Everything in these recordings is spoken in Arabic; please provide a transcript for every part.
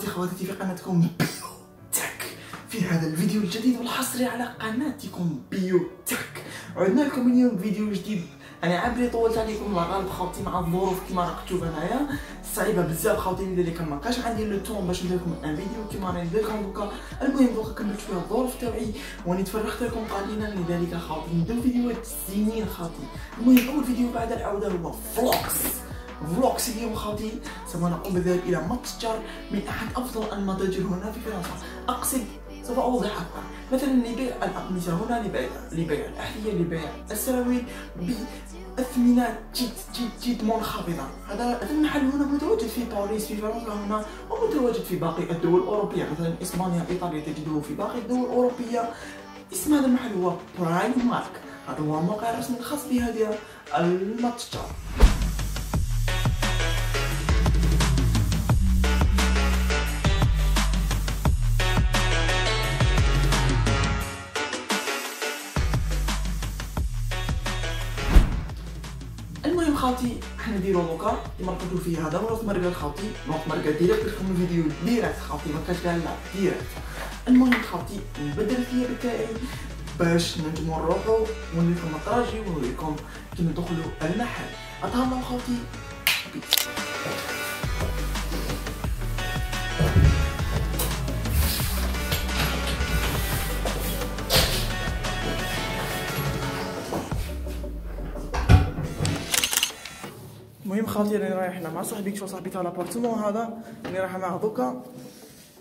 خواتاتي في قناتكم بيو تك. في هذا الفيديو الجديد والحصري على قناتكم بيو تك عدنا لكم اليوم فيديو جديد. انا عابري طولت عليكم الله غالب خوتي مع الظروف كيما راك تشوف هنايا صعيبه بزاف خوتي اللي ما بقاش عندي لو طون باش ندير لكم ان فيديو كيما راني ندير لكم دوكا. المهم دوكا كملت شويه الظروف تاعي واني تفرغت لكم قليلا لذلك خوتي ندير فيديوهات زينين خوتي. المهم اول فيديو بعد العوده هو فلوكس اليوم خوتي سوف نقوم بالذهاب الى متجر من احد افضل المتاجر هنا في فرنسا. اقصد سوف اوضح اكثر، مثلا لبيع الاقمصه هنا، لبيع الاحذيه، لبيع السراويل باثمنه جد منخفضه. هذا المحل هنا متواجد في باريس في فرنسا هنا، ومتواجد في باقي الدول الاوروبيه مثلا اسبانيا، ايطاليا، تجده في باقي الدول الاوروبيه. اسم هذا المحل هو برايم مارك. هذا هو الموقع الرسمي الخاص بهذا المتجر. المهم خاوتي حنا نديرو دوكا كيما راكم في هذا نوض مرقد خاوتي، نوض مرقد ديريكت لكم الفيديو ديريكت خاوتي ما كاش كاع لا ديريكت. المهم خاوتي نبدل الثياب تاعي باش نجمو نروحو ونوريكم الطراجي ونوريكم كي ندخلو المحل. اتهلاو خاوتي بيس. المهم خالتي راني رايح هنا مع صاحبي، شو صاحبي تاع لابارتمون هذا راني رايح معاه دوكا.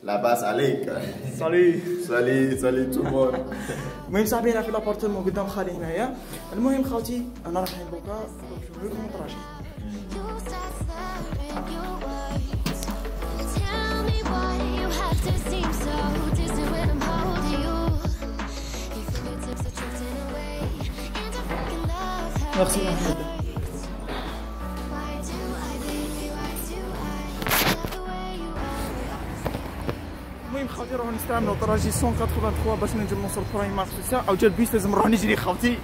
لاباس عليك. سالي تومون. المهم صاحبي هنا في لابارتمون قدام خالي هنايا. المهم خالتي انا رايحين دوكا نشوف لكم الطراجي. ميرسي محمد. المهم خاوتي نروحو نستعملو طراجي 183 باش نجم نوصل برايم مارك في الساعة، او جا البيس لازم نروح نجري خاوتي.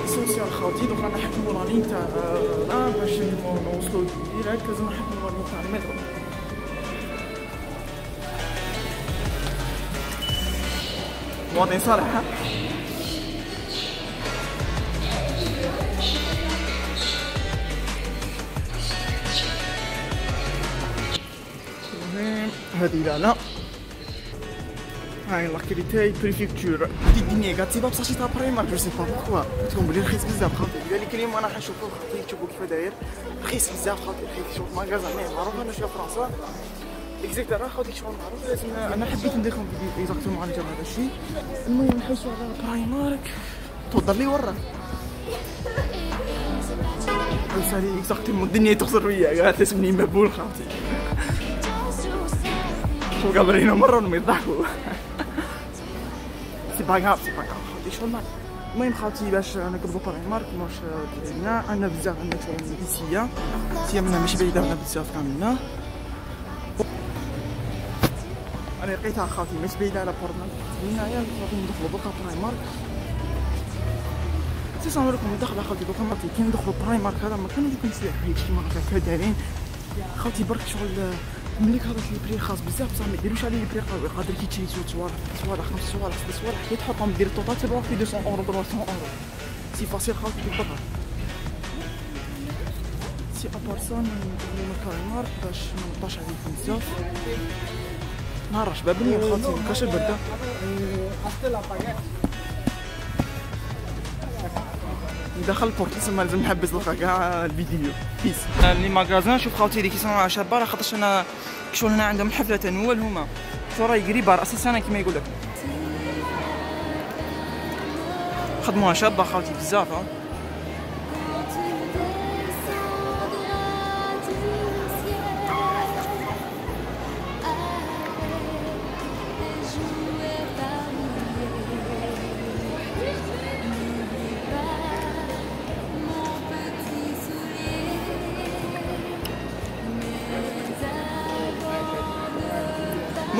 سوسيال خاوتي دوك رانا نحكمو لا لين تاع باش نوصلو ديريكت لازم نحكمو لا لين تاع المترو. مواطن صالح ها. المهم هادي لالا هاي لاكريتاي بريفيكتور دي نيجاتيفا بصح شي تاع برايمار جو سي با بوكوا قلتلكم بلي رخيص بزاف خاطر لذلك اليوم انا حنشوفو خاطر تشوفو كيف داير رخيص بزاف خاطر حيت شوف ماغازان معروف انا شويه فرنسا اكزاكت راه خاطر شغل معروف لازم انا حبيت ندير لكم فيديو اكزاكتومون على جال هذا الشيء. المهم نحوسو على برايمارك توضر لي ورا سالي اكزاكتومون الدنيا تخسر فيا قالت اسمني مبول خاطي شو قابلينو مره ونمي يضحكوا سي باغاف خاطي شغل معاك. المهم خاوتي باش نقبضو برايم مارك واش درنا عندنا بزاف عندنا شويه سيا منا ماشي بعيده عندنا بزاف كاملنا. انا لقيتها خاوتي ماشي بعيده على بورتنا هنايا غادي ندخلو دوكا برايم مارك. سي صنوريكم ندخلو خاوتي دوكا مارك كي ندخلو برايم مارك هذا ما كانوا يكون سلاح حيت كيما هكا دايرين خاوتي برك شغل مليك هذاك البري خاص بزاف بصح ما ديروش عليه البري قادر كي تشري صوالح 5 صوالح 6 صوالح كي تحطهم دير التوتال تبغى في 200 اورو 300 اورو سي فاسيل خاطر بالضبط. سي ابارسون ندخلو للبرايم مارك باش ما نبطاش عليكم بزاف. نهار شباب بني خاطر مكاش البرده دخل البورت تسمى لازم نحبس دوكا كاع الفيديو بيس. لي ماغازان شوف خاوتي اللي كيصنعوا شابه راه خاطرش انا شغل هنا عندهم حفله تنول هما شو راهي قريبه راس السنه كيما يقول لك خدموها شابه خاوتي بزاف.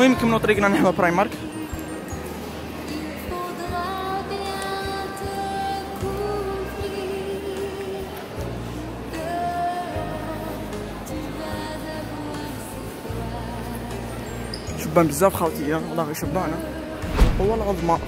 المهم نكملوا طريقنا نحو برايمارك. شبان بزاف خاوتي، والله غير شبعنا هو العظمى.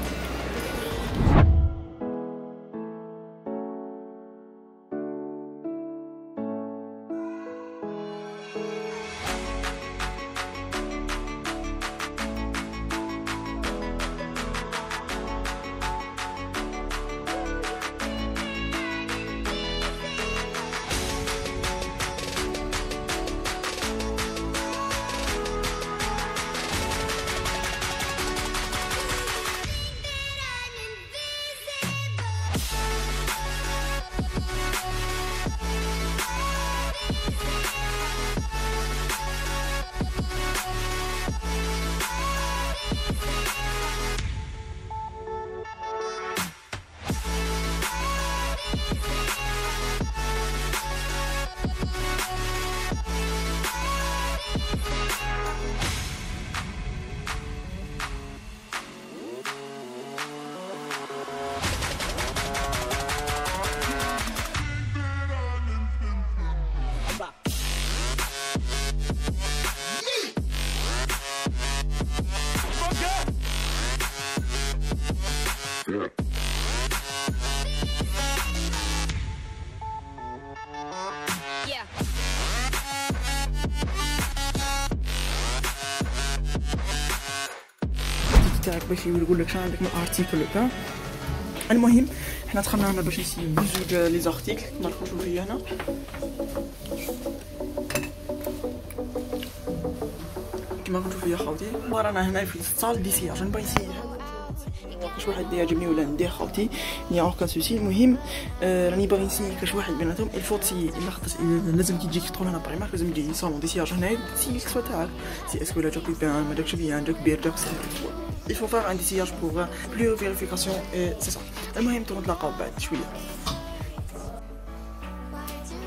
تاعك باش يقول لك شنو عندك من ارتيكل وكا. المهم حنا دخلنا هنا باش نسيو بزوج لي زارتيكل كما راكم تشوفوا فيا هنا. كما راكم تشوفوا فيا خاوتي ورانا هنا في الصال دي سياج نبغي نسيي كاش واحد يعجبني ولا ندير خاوتي ني اوكا سوسي. المهم راني باغي نسيي كاش واحد بيناتهم الفو تسيي الا خاطر لازم كي تجيك تدخل هنا بريمارك لازم تجي صالون دي سياج هنايا تسيي الكسوه تاعك سي اسكو لا جاك بيان ما جاكش بيان جاك بير جاك il faut faire un essayage pour plus de vérification et c'est ça. المهم نتلاقاو بعد شويه.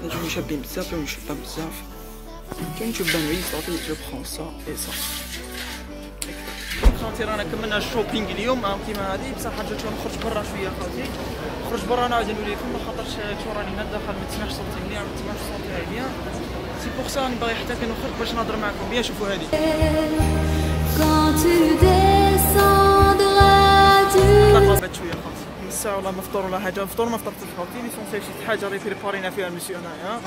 نجيو شابين بزاف ولا شابين بزاف كاين شبان وي صافي جو برون سا اي سا. خاوتي رانا كملنا الشوبينغ اليوم كيما هادي بصح حاجه نخرج برا شويه خاوتي نخرج برا نعاود نوري لكم خاطرش شو راني هنا داخل ما تسمعش صوتي مليح ما تسمعش صوتي مليح سي بوغ سا راني باغي حتى كي نخرج باش نهضر معكم بيان. شوفوا هادي طلعت شويه خاص من الساعه ولا مفطور ولا حاجه فطور ما فطرت خاوتي ليسونسيال شي حاجه راه بريبارينا فيها المسيو هنايا.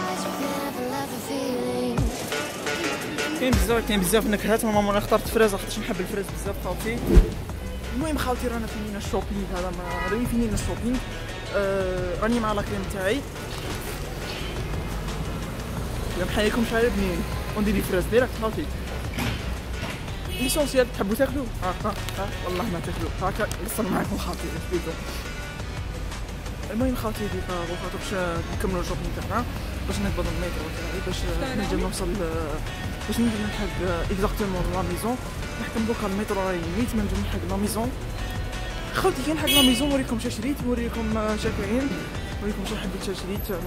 كاين بزاف نكهات نورمالمون انا اخترت فريز خاطرش نحب الفريز بزاف خاوتي. المهم خاوتي رانا فينينا الشوبينغ هذا راني فينينا الشوبينغ راني مع لاكريم تاعي الا نحييكم شحال بنين وندير لي فريز ديريكت خاوتي ليسونسيال تحبوا تاكلوا والله ما تاكلوا هكا نصر معكم خاوتي فيكم. المهم خاوتي هذيك خاطر باش نكملوا الشوبينغ تاعنا باش نقبضوا المترو تاعي باش نجي نوصل باش نجي نلحق اكزاكتومون لا ميزون. نحكم دوكا المترو راهي نيت ما نجي نلحق لا ميزون خاوتي كي نلحق لا ميزون نوريكم شاشريت نوريكم شاكاين نوريكم شحال حبيت شاشريت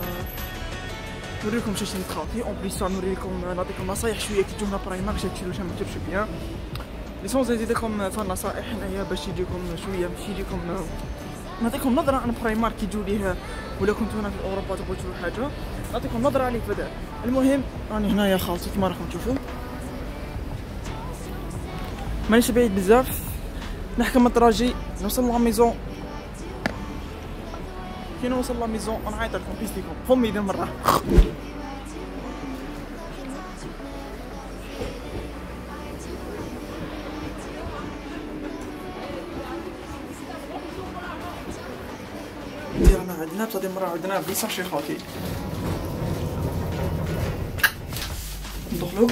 نوريكم شاشريت خاوتي اون بليس نوريكم نعطيكم نصايح شويه كي تجونا برايمارك باش تشريو شحال ما تجيبش بيان ليسونس نزيدكم في النصائح هنايا باش يجيكم شويه باش يجيكم نعطيكم نظره عن برايمارك كي تجوا ليه ولا كنتو هنا في اوروبا تبغوا تشوفوا حاجه نعطيكم نظره عليه بدال. المهم راني هنايا خاوتي كيما راكم تشوفوا مانيش بعيد بزاف نحكم الطراجي نوصل لا ميزون كي نوصل لا ميزون نعيط لكم بيستيكم فمي ديال مره. رانا عندنا بصح المره عندنا فيسا شي خاوتي ندخلو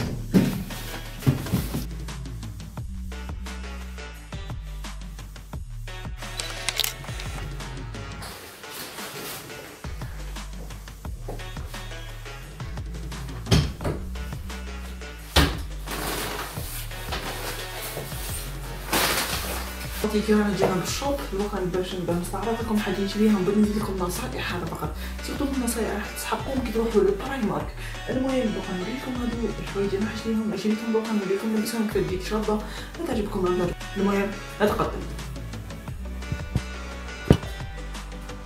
خاطر كي رانا جينا بالشوب دوكا باش نستعرض لكم حاجات بيهم بندير لكم نصائح هذا فقط سيرتو نصائح تسحقكم كي تروحوا للبرايم مارك. المهم دوكا نوريكم هادو شويه ديال حاجتهم عجبتهم دوكا نوريكم نلبسهم كيف تجيك شابه ما تعجبكم النظر. المهم نتقدم.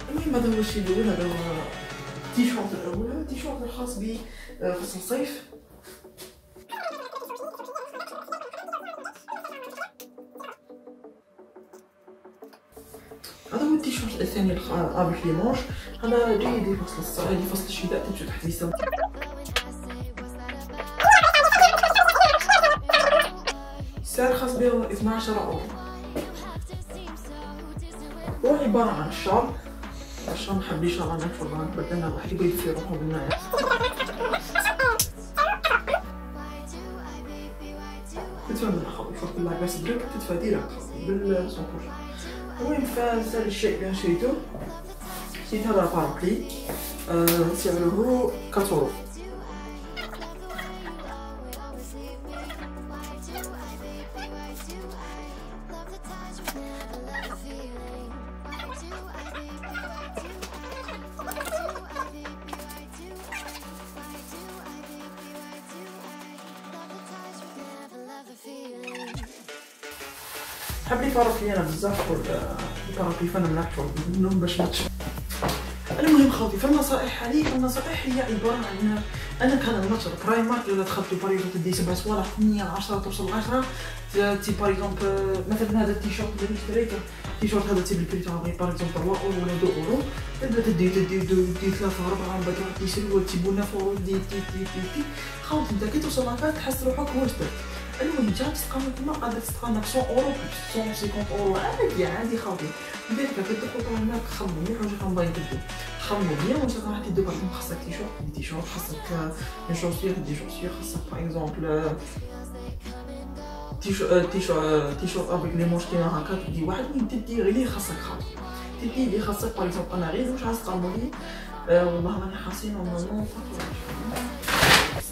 المهم هذا هو الشيء الاول، هذا هو التيشيرت الاول، هذا التيشيرت الخاص بفصل الصيف. هذا هو التيشيرت الثاني افيك لي مونش، هذا جيد لفصل الشتاء تمشي تحت لسان. السعر الخاص به 12 اورو. هو عبارة عن شال نحب لي شال ناتشورال بدلنا واحد يبغي يدفي روحو بالماء. تدفى من الأخوي فوق اللعباس درك تدفى ديريكت بالسونكوش. المهم فهذا الشيء اللي شريتو، شريت هذا بارابلي سعره 4 اورو. حب لي بارابلي انا بزاف البارابلي فانا منحشر منهم باش نتشرب. المهم خوتي في النصائح هذه، النصائح هي عباره عن انا كان نشر برايم مارك اذا دخلتي باريزون تدي 7 صوالح 8 10 توصل ل 10 تي باريزون مثلا هذا التيشيرت اللي شريته التيشيرت هذا تي بالبري تاعو باريزون 3 اورو ولا 2 اورو تبدا تدي 3 4 من بعد تعطي سلوى تجيبو 9 اورو دي خوتي انت كي توصل لهكا تحس روحك واجد. المهم جات تستقام كيما قادر تستقام 100 اورو 150 اورو عادي خوتي. لذلك كي تدخلوا هناك خمموا مليح واش راكم باغيين تدو، خمموا بيان واش راكم راح تدو. باغ خاصك تيشيرت خاصك اون شوسير دي شوسير خاصك باغ اكزومبل تيشيرت افيك لي مونش كيما هكا تدي واحد وين تدي غير اللي خاصك خوتي، تدي اللي خاصك. باغ اكزومبل انا غير واش غتقاموا لي والله ماني حاسين نورمالمون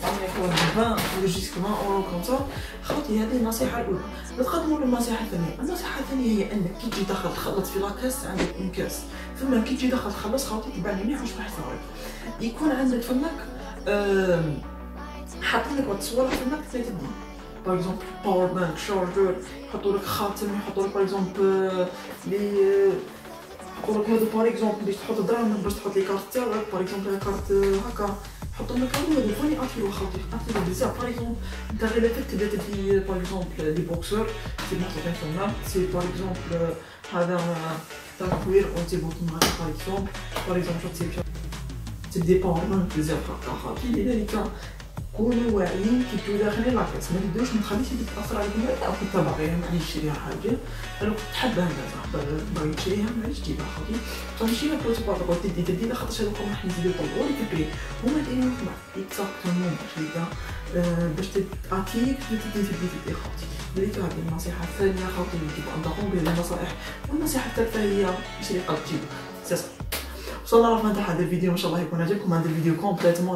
يكون 20 ولا جوسك 20 اورو كونتا. خوتي هذه النصيحه الاولى. نتقدموا للنصيحه الثانيه. النصيحه الثانيه هي انك كي تجي داخل تخلط في لاكاس عندك اون كاس، ثم كي تجي داخل تخلص خوتي تبعني مليح واش راح يصير يكون عندك فمك حاطين لك واحد الصوالح فمك ثلاثه ديال باغ اكزومبل باور بانك شارجور، يحطوا لك خاتم، يحطوا لك باغ اكزومبل لي يحطوا لك هذا باغ اكزومبل باش تحط دراهم باش تحط لي كارت تاعك باغ اكزومبل كارت هكا حطوا لك هذا فاني اطيرو خوتي اطيرو بزاف. باغ اكزومبل انت غير لافت تبدا تدي باغ اكزومبل لي بوكسور سي محطوطين فما سي باغ اكزومبل هذا تاع كوير اون تي بوط معاك باغ اكزومبل تدي باور بانك بزاف هكا خوتي. لذلك كونوا واعيين كي تبداو داخلين لاكاس، ما تبداوش ما تخليش يديك تاثر عليكم او كنت باغيها معليش تشريها حاجه انا كنت حابه هكذا باغي تشريها معليش تجيبها خوتي تمشي لك وتبارك تدي لا خاطر هذوك راح يزيدوا يطلعوا لك البري هما دايرين مع اكزاكتومون باش تاتيك تدي خوتي. لذلك هذه النصيحه الثانيه خوتي اللي تجيبوا عندكم بهذه النصائح. والنصيحه الثالثه هي شري قد تجيبوا سي وصلنا لنهاية هذا الفيديو. ان شاء الله يكون عجبكم هذا الفيديو كومبليتمون.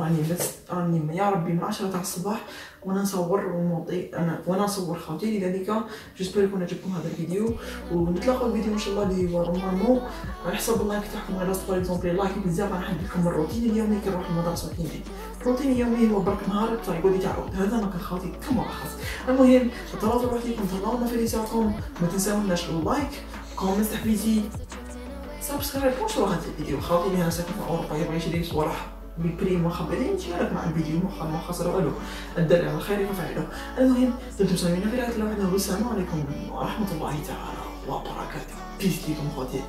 راني يا ربي من 10 تاع الصباح وانا نصور ونوطي وانا نصور خوتي. لذلك جيسبر يكون عجبكم هذا الفيديو ونتلاقاو الفيديو ان شاء الله اللي هو نورمالمون على حسب اللايك تاعكم. غير باغ اكزومبل لايك بزاف راح ندير لكم الروتين اليومي كي نروح المدرسه كي نجي. الروتين اليومي هو برك نهار يقول لي تعاود هذا ما كان خوتي كملاحظ. المهم تهلاو بوحديكم تهلاو في رسالتكم ما تنساوناش اللايك كومنت تحفيزي سبسكرايب وشرو هذا الفيديو خوتي اللي انا ساكن في اوروبا يبغي يشري صوالح بالبري مخبرين نشارك مع الفيديو ما خسر والو الدال على الخير ففعله. المهم دمتم سامعين في رعاية الله وحده والسلام عليكم ورحمه الله تعالى وبركاته. بيس ليكم خوتي.